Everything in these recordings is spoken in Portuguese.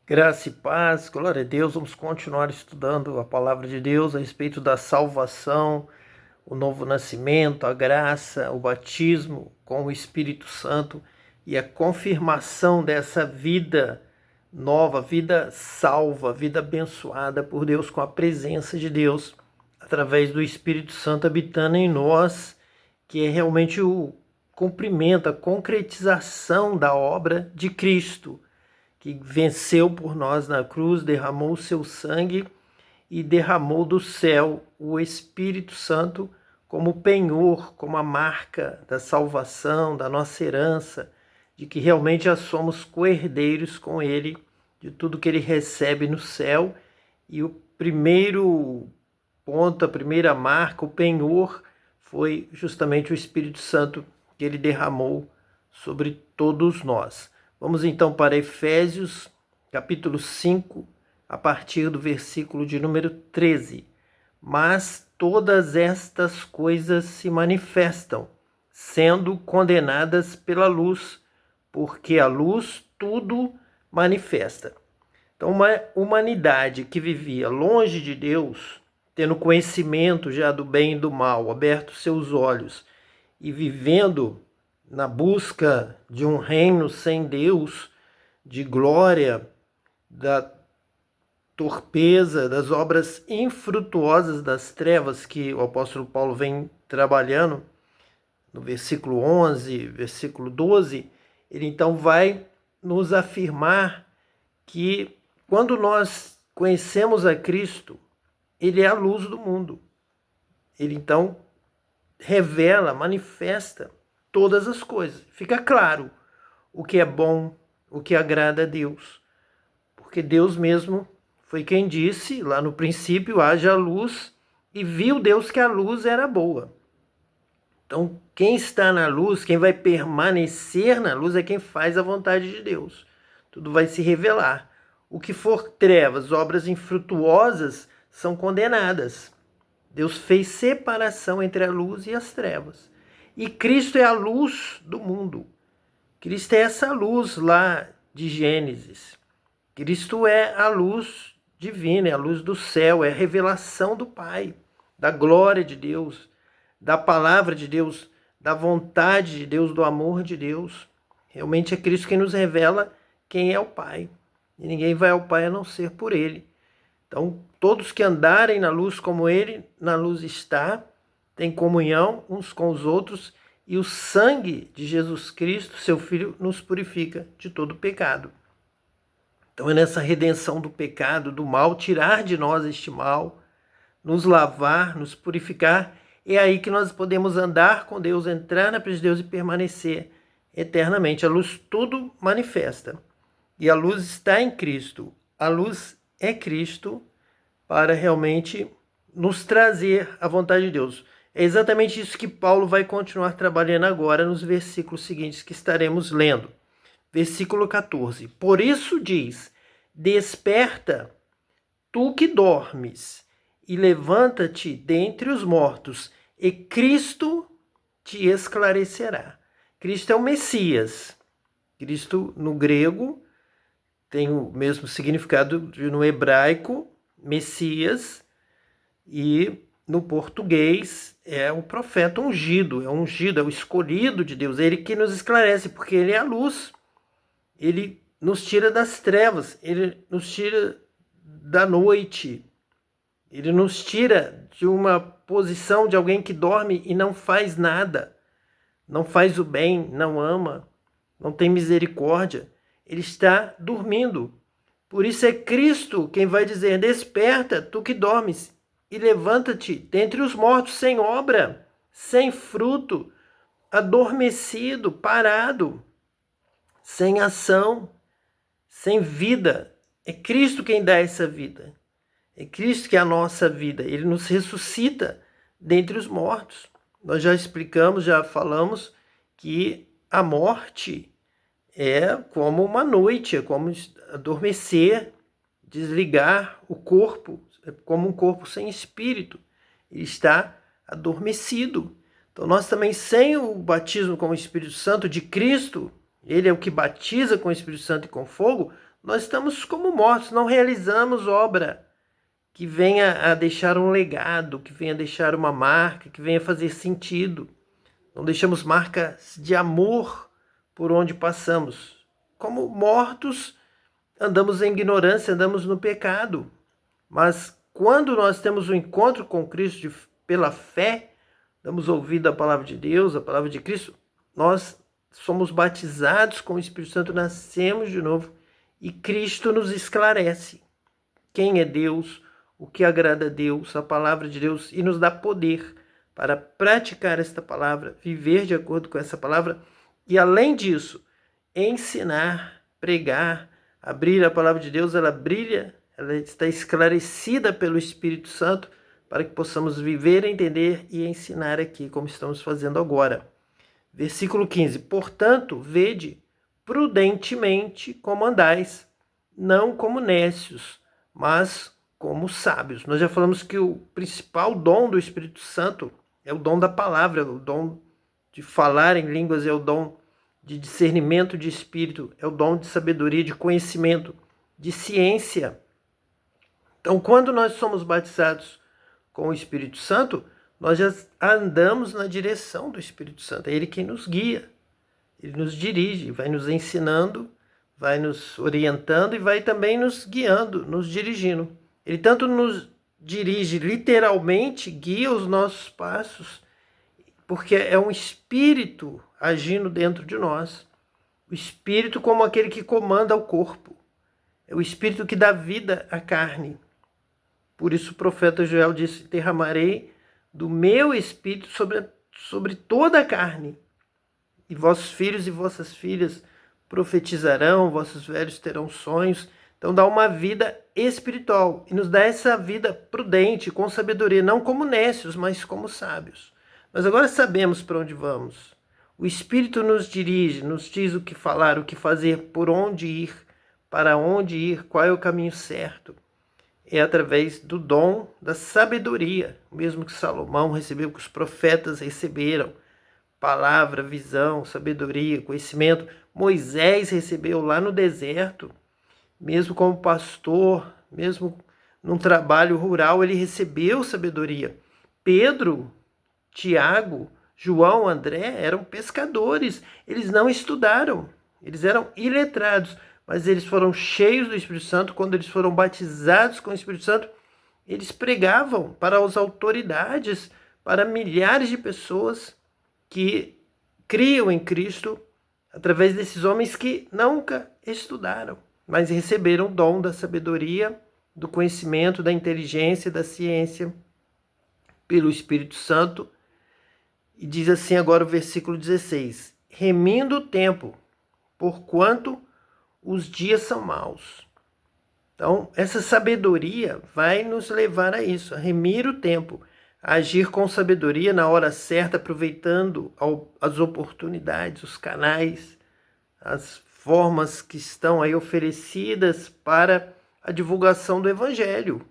Graça e paz, glória a Deus. Vamos continuar estudando a palavra de Deus a respeito da salvação, o novo nascimento, a graça, o batismo com o Espírito Santo e a confirmação dessa vida nova, vida salva, vida abençoada por Deus com a presença de Deus através do Espírito Santo habitando em nós, que é realmente o cumprimento, a concretização da obra de Cristo, que venceu por nós na cruz, derramou o seu sangue e derramou do céu o Espírito Santo como penhor, como a marca da salvação, da nossa herança, de que realmente já somos co-herdeiros com Ele, de tudo que Ele recebe no céu. E o primeiro ponto, a primeira marca, o penhor, foi justamente o Espírito Santo que Ele derramou sobre todos nós. Vamos então para Efésios, capítulo 5, a partir do versículo de número 13. Mas todas estas coisas se manifestam, sendo condenadas pela luz, porque a luz tudo manifesta. Então, uma humanidade que vivia longe de Deus, tendo conhecimento já do bem e do mal, aberto seus olhos e vivendo na busca de um reino sem Deus, de glória, da torpeza, das obras infrutuosas das trevas que o apóstolo Paulo vem trabalhando, no versículo 11, versículo 12, ele então vai nos afirmar que quando nós conhecemos a Cristo, ele é a luz do mundo. Ele então revela, manifesta todas as coisas. Fica claro o que é bom, o que agrada a Deus. Porque Deus mesmo foi quem disse, lá no princípio, haja luz, e viu Deus que a luz era boa. Então, quem está na luz, quem vai permanecer na luz é quem faz a vontade de Deus. Tudo vai se revelar. O que for trevas, obras infrutuosas, são condenadas. Deus fez separação entre a luz e as trevas. E Cristo é a luz do mundo. Cristo é essa luz lá de Gênesis. Cristo é a luz divina, é a luz do céu, é a revelação do Pai, da glória de Deus, da palavra de Deus, da vontade de Deus, do amor de Deus. Realmente é Cristo quem nos revela quem é o Pai. E ninguém vai ao Pai a não ser por Ele. Então, todos que andarem na luz como Ele na luz está, têm comunhão uns com os outros, e o sangue de Jesus Cristo, seu Filho, nos purifica de todo pecado. Então é nessa redenção do pecado, do mal, tirar de nós este mal, nos lavar, nos purificar, é aí que nós podemos andar com Deus, entrar na presença de Deus e permanecer eternamente. A luz tudo manifesta. E a luz está em Cristo. A luz é Cristo para realmente nos trazer a vontade de Deus. É exatamente isso que Paulo vai continuar trabalhando agora nos versículos seguintes que estaremos lendo. Versículo 14. Por isso diz: desperta, tu que dormes, e levanta-te dentre os mortos, e Cristo te esclarecerá. Cristo é o Messias. Cristo, no grego, tem o mesmo significado no hebraico, Messias, e no português é o profeta ungido, é o escolhido de Deus, ele que nos esclarece, porque ele é a luz, ele nos tira das trevas, ele nos tira da noite, ele nos tira de uma posição de alguém que dorme e não faz nada, não faz o bem, não ama, não tem misericórdia, ele está dormindo. Por isso é Cristo quem vai dizer: desperta, tu que dormes, e levanta-te dentre os mortos, sem obra, sem fruto, adormecido, parado, sem ação, sem vida. É Cristo quem dá essa vida. É Cristo que é a nossa vida. Ele nos ressuscita dentre os mortos. Nós já explicamos, já falamos que a morte é como uma noite, é como adormecer, desligar o corpo, é como um corpo sem espírito. Ele está adormecido. Então nós também, sem o batismo com o Espírito Santo de Cristo, ele é o que batiza com o Espírito Santo e com fogo, nós estamos como mortos, não realizamos obra que venha a deixar um legado, que venha a deixar uma marca, que venha a fazer sentido. Não deixamos marcas de amor por onde passamos. Como mortos, andamos em ignorância, andamos no pecado. Mas quando nós temos um encontro com Cristo pela fé, damos ouvido à palavra de Deus, à palavra de Cristo, nós somos batizados com o Espírito Santo, nascemos de novo e Cristo nos esclarece quem é Deus, o que agrada a Deus, a palavra de Deus, e nos dá poder para praticar esta palavra, viver de acordo com essa palavra e, além disso, ensinar, pregar, abrir a palavra de Deus. Ela brilha, ela está esclarecida pelo Espírito Santo para que possamos viver, entender e ensinar aqui, como estamos fazendo agora. Versículo 15. Portanto, vede prudentemente como andais, não como nécios, mas como sábios. Nós já falamos que o principal dom do Espírito Santo é o dom da palavra, o dom de falar em línguas, é o dom de discernimento de espírito, é o dom de sabedoria, de conhecimento, de ciência. Então, quando nós somos batizados com o Espírito Santo, nós já andamos na direção do Espírito Santo. É Ele quem nos guia, Ele nos dirige, vai nos ensinando, vai nos orientando e vai também nos guiando, nos dirigindo. Ele tanto nos dirige literalmente, guia os nossos passos, porque é um Espírito agindo dentro de nós. O Espírito como aquele que comanda o corpo. É o Espírito que dá vida à carne. Por isso o profeta Joel disse: derramarei do meu Espírito sobre toda a carne. E vossos filhos e vossas filhas profetizarão, vossos velhos terão sonhos. Então dá uma vida espiritual e nos dá essa vida prudente, com sabedoria, não como nécios, mas como sábios. Nós agora sabemos para onde vamos. O Espírito nos dirige, nos diz o que falar, o que fazer, por onde ir, para onde ir, qual é o caminho certo. É através do dom da sabedoria, mesmo que Salomão recebeu, que os profetas receberam. Palavra, visão, sabedoria, conhecimento. Moisés recebeu lá no deserto, mesmo como pastor, mesmo num trabalho rural, ele recebeu sabedoria. Pedro, Tiago, João, André eram pescadores, eles não estudaram, eles eram iletrados, mas eles foram cheios do Espírito Santo. Quando eles foram batizados com o Espírito Santo, eles pregavam para as autoridades, para milhares de pessoas que criam em Cristo através desses homens que nunca estudaram, mas receberam o dom da sabedoria, do conhecimento, da inteligência, da ciência pelo Espírito Santo. E diz assim agora o versículo 16: remindo o tempo, porquanto os dias são maus. Então, essa sabedoria vai nos levar a isso, a remir o tempo, a agir com sabedoria na hora certa, aproveitando as oportunidades, os canais, as formas que estão aí oferecidas para a divulgação do Evangelho.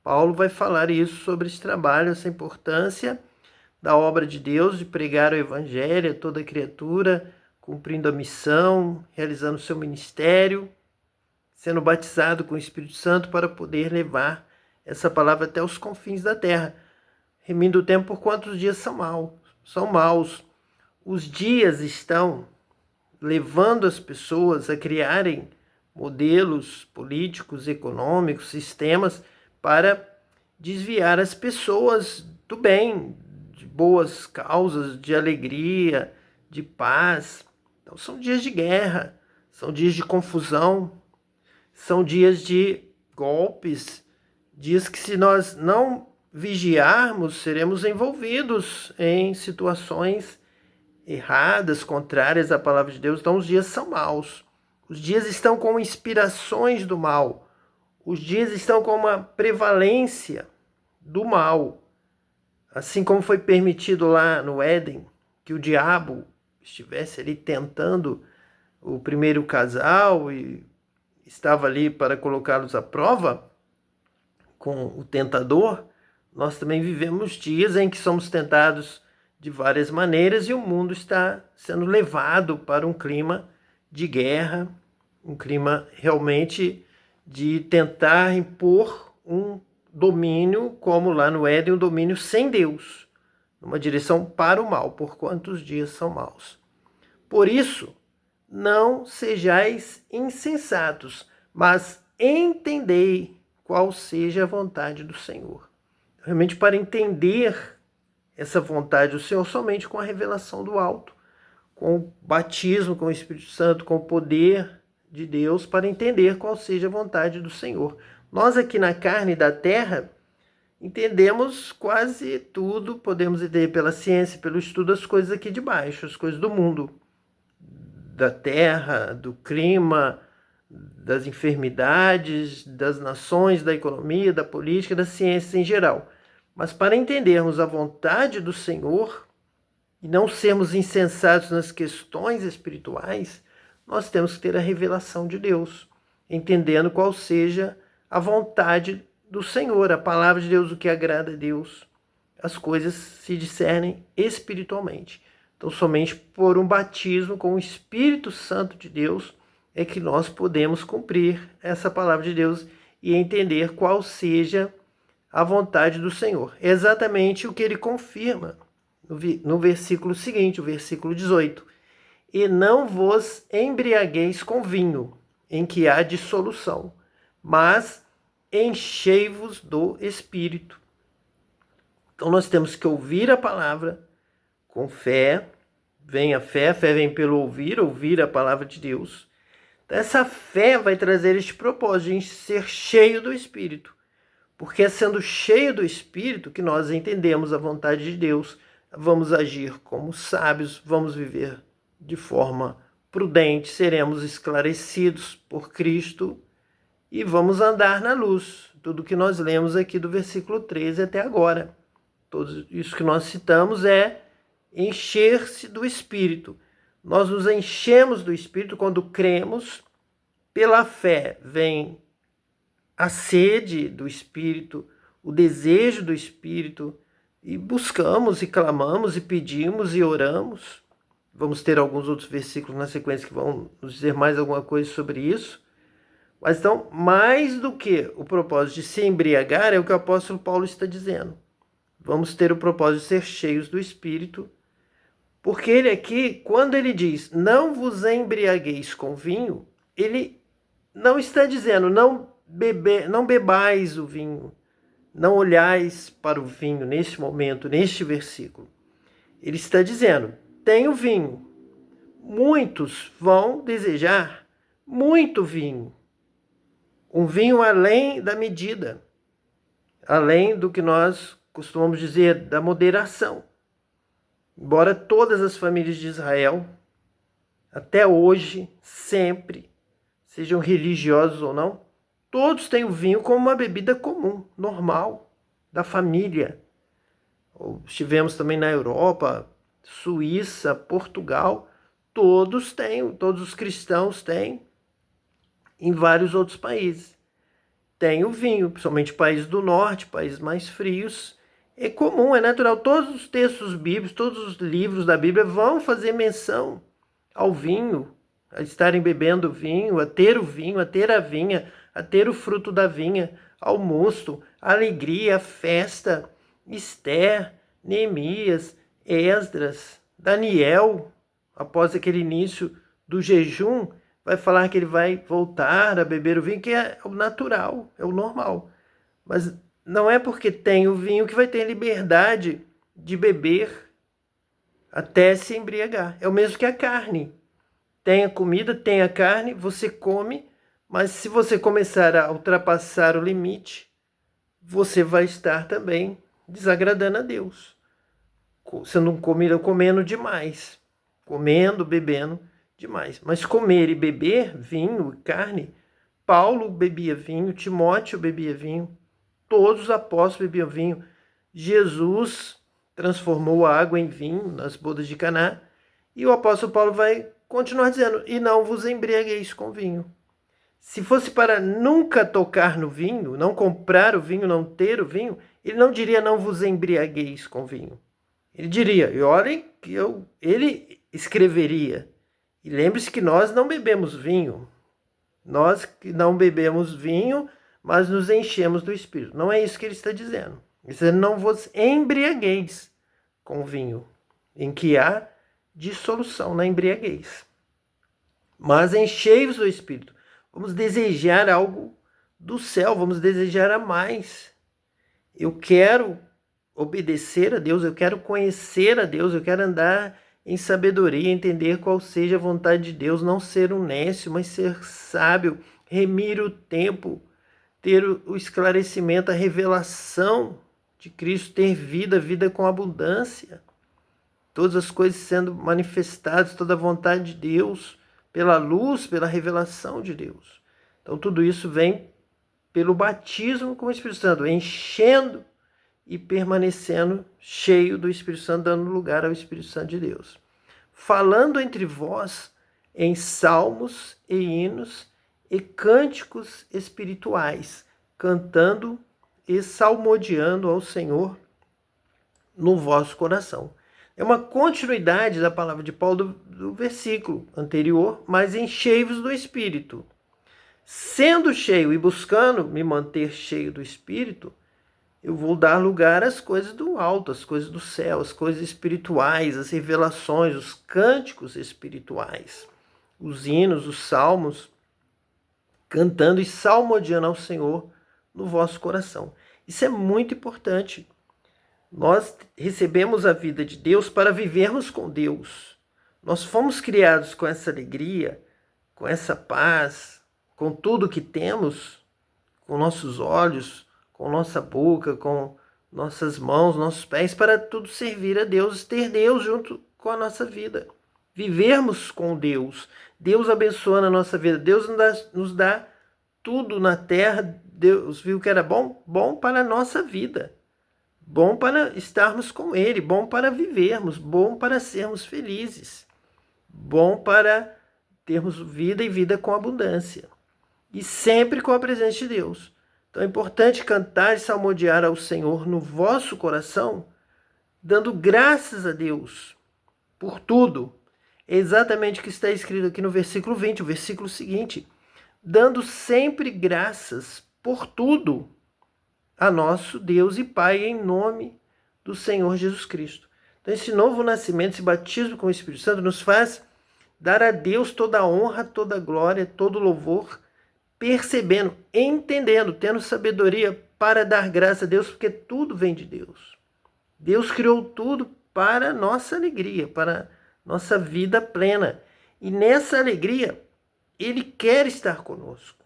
Paulo vai falar isso sobre esse trabalho, essa importância da obra de Deus, de pregar o Evangelho a toda criatura, cumprindo a missão, realizando o seu ministério, sendo batizado com o Espírito Santo para poder levar essa palavra até os confins da terra. Remindo o tempo, porquanto os dias são maus. Os dias estão levando as pessoas a criarem modelos políticos, econômicos, sistemas para desviar as pessoas do bem, de boas causas, de alegria, de paz. Então são dias de guerra, são dias de confusão, são dias de golpes, dias que, se nós não vigiarmos, seremos envolvidos em situações erradas, contrárias à palavra de Deus. Então os dias são maus. Os dias estão com inspirações do mal. Os dias estão com uma prevalência do mal. Assim como foi permitido lá no Éden que o diabo estivesse ali tentando o primeiro casal e estava ali para colocá-los à prova com o tentador, nós também vivemos dias em que somos tentados de várias maneiras e o mundo está sendo levado para um clima de guerra, um clima realmente de tentar impor um domínio, como lá no Éden, um domínio sem Deus, numa direção para o mal, por quantos dias são maus. Por isso, não sejais insensatos, mas entendei qual seja a vontade do Senhor. Realmente, para entender essa vontade do Senhor, somente com a revelação do alto, com o batismo com o Espírito Santo, com o poder de Deus, para entender qual seja a vontade do Senhor. Nós aqui na carne da terra entendemos quase tudo, podemos entender pela ciência, pelo estudo, as coisas aqui de baixo, as coisas do mundo, da terra, do clima, das enfermidades, das nações, da economia, da política, das ciências em geral. Mas para entendermos a vontade do Senhor e não sermos insensatos nas questões espirituais, nós temos que ter a revelação de Deus, entendendo qual seja a vontade do Senhor, a palavra de Deus, o que agrada a Deus. As coisas se discernem espiritualmente. Então, somente por um batismo com o Espírito Santo de Deus é que nós podemos cumprir essa palavra de Deus e entender qual seja a vontade do Senhor. É exatamente o que ele confirma no versículo seguinte, o versículo 18. E não vos embriagueis com vinho, em que há dissolução, mas enchei-vos do Espírito. Então nós temos que ouvir a palavra com fé. Vem a fé vem pelo ouvir a palavra de Deus. Então, essa fé vai trazer este propósito de ser cheio do Espírito. Porque é sendo cheio do Espírito que nós entendemos a vontade de Deus, vamos agir como sábios, vamos viver de forma prudente, seremos esclarecidos por Cristo e vamos andar na luz. Tudo que nós lemos aqui do versículo 13 até agora. Tudo isso que nós citamos é encher-se do Espírito. Nós nos enchemos do Espírito quando cremos, pela fé vem a sede do Espírito, o desejo do Espírito, e buscamos e clamamos e pedimos e oramos. Vamos ter alguns outros versículos na sequência que vão nos dizer mais alguma coisa sobre isso. Mas então, mais do que o propósito de se embriagar, é o que o apóstolo Paulo está dizendo. Vamos ter o propósito de ser cheios do Espírito, porque ele aqui, quando ele diz, não vos embriagueis com vinho, ele não está dizendo, não bebais o vinho, não olhais para o vinho neste momento, neste versículo. Ele está dizendo, tem o vinho. Muitos vão desejar muito vinho. Um vinho além da medida, além do que nós costumamos dizer da moderação. Embora todas as famílias de Israel, até hoje, sempre, sejam religiosos ou não, todos têm o vinho como uma bebida comum, normal, da família. Estivemos também na Europa, Suíça, Portugal, todos os cristãos têm, em vários outros países. Tem o vinho, principalmente países do norte, países mais frios. É comum, é natural. Todos os textos bíblicos, todos os livros da Bíblia vão fazer menção ao vinho, a estarem bebendo vinho, a ter o vinho, a ter a vinha, a ter o fruto da vinha, ao mosto, a alegria, a festa. Esther, Neemias, Esdras, Daniel, após aquele início do jejum, vai falar que ele vai voltar a beber o vinho, que é o natural, é o normal. Mas não é porque tem o vinho que vai ter liberdade de beber até se embriagar. É o mesmo que a carne. Tem a comida, tem a carne, você come, mas se você começar a ultrapassar o limite, você vai estar também desagradando a Deus. Sendo comendo demais. Comendo, bebendo demais. Mas comer e beber vinho e carne, Paulo bebia vinho, Timóteo bebia vinho, todos os apóstolos bebiam vinho. Jesus transformou a água em vinho nas bodas de Caná. E o apóstolo Paulo vai continuar dizendo, e não vos embriagueis com vinho. Se fosse para nunca tocar no vinho, não comprar o vinho, não ter o vinho, ele não diria não vos embriagueis com vinho. Ele diria, e olhem que ele escreveria, e lembre-se que nós não bebemos vinho, Nós que não bebemos vinho, mas nos enchemos do Espírito. Não é isso que ele está dizendo. Ele está dizendo, não vos embriagueis com vinho, em que há dissolução na embriaguez. Mas enchei-vos do Espírito. Vamos desejar algo do céu, vamos desejar a mais. Eu quero obedecer a Deus, eu quero conhecer a Deus, eu quero andar em sabedoria, entender qual seja a vontade de Deus, não ser um nécio, mas ser sábio, remir o tempo, ter o esclarecimento, a revelação de Cristo, ter vida com abundância, todas as coisas sendo manifestadas, toda a vontade de Deus, pela luz, pela revelação de Deus. Então tudo isso vem pelo batismo com o Espírito Santo, enchendo e permanecendo cheio do Espírito Santo, dando lugar ao Espírito Santo de Deus. Falando entre vós em salmos e hinos e cânticos espirituais, cantando e salmodiando ao Senhor no vosso coração. É uma continuidade da palavra de Paulo do versículo anterior, mas enchei-vos do Espírito. Sendo cheio e buscando me manter cheio do Espírito, eu vou dar lugar às coisas do alto, às coisas do céu, às coisas espirituais, às revelações, os cânticos espirituais, os hinos, os salmos, cantando e salmodiando ao Senhor no vosso coração. Isso é muito importante. Nós recebemos a vida de Deus para vivermos com Deus. Nós fomos criados com essa alegria, com essa paz, com tudo que temos, com nossos olhos, com nossa boca, com nossas mãos, nossos pés, para tudo servir a Deus, ter Deus junto com a nossa vida. Vivermos com Deus. Deus abençoando a nossa vida. Deus nos dá tudo na terra. Deus viu que era bom? Bom para a nossa vida. Bom para estarmos com Ele. Bom para vivermos. Bom para sermos felizes. Bom para termos vida e vida com abundância. E sempre com a presença de Deus. Então é importante cantar e salmodiar ao Senhor no vosso coração, dando graças a Deus por tudo. É exatamente o que está escrito aqui no versículo 20, o versículo seguinte. Dando sempre graças por tudo a nosso Deus e Pai, em nome do Senhor Jesus Cristo. Então esse novo nascimento, esse batismo com o Espírito Santo nos faz dar a Deus toda a honra, toda a glória, todo o louvor, percebendo, entendendo, tendo sabedoria para dar graça a Deus, porque tudo vem de Deus. Deus criou tudo para nossa alegria, para nossa vida plena. E nessa alegria, Ele quer estar conosco.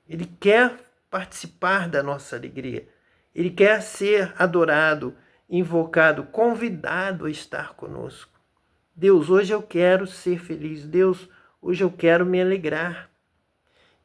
Ele quer participar da nossa alegria. Ele quer ser adorado, invocado, convidado a estar conosco. Deus, hoje eu quero ser feliz. Deus, hoje eu quero me alegrar.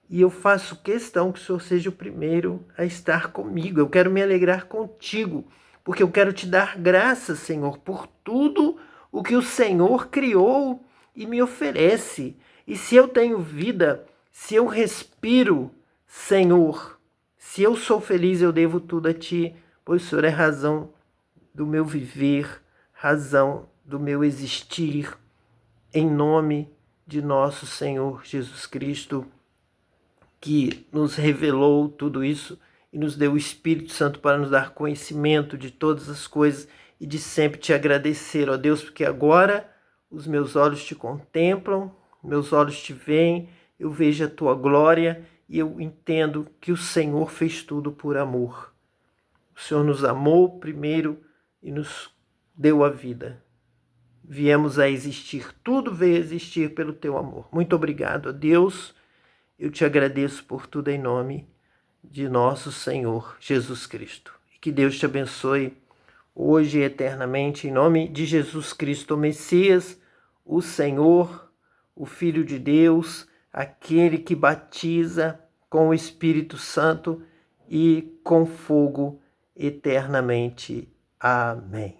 E eu faço questão que o Senhor seja o primeiro a estar comigo. Eu quero me alegrar contigo, porque eu quero te dar graças, Senhor, por tudo o que o Senhor criou e me oferece. E se eu tenho vida, se eu respiro, Senhor, se eu sou feliz, eu devo tudo a Ti, pois o Senhor é razão do meu viver, razão do meu existir, em nome de nosso Senhor Jesus Cristo, que nos revelou tudo isso e nos deu o Espírito Santo para nos dar conhecimento de todas as coisas e de sempre te agradecer, ó Deus, porque agora os meus olhos te contemplam, meus olhos te veem, eu vejo a tua glória e eu entendo que o Senhor fez tudo por amor. O Senhor nos amou primeiro e nos deu a vida. Viemos a existir, tudo veio a existir pelo teu amor. Muito obrigado, ó Deus. Eu te agradeço por tudo em nome de nosso Senhor Jesus Cristo. E que Deus te abençoe hoje e eternamente, em nome de Jesus Cristo, o Messias, o Senhor, o Filho de Deus, aquele que batiza com o Espírito Santo e com fogo eternamente. Amém.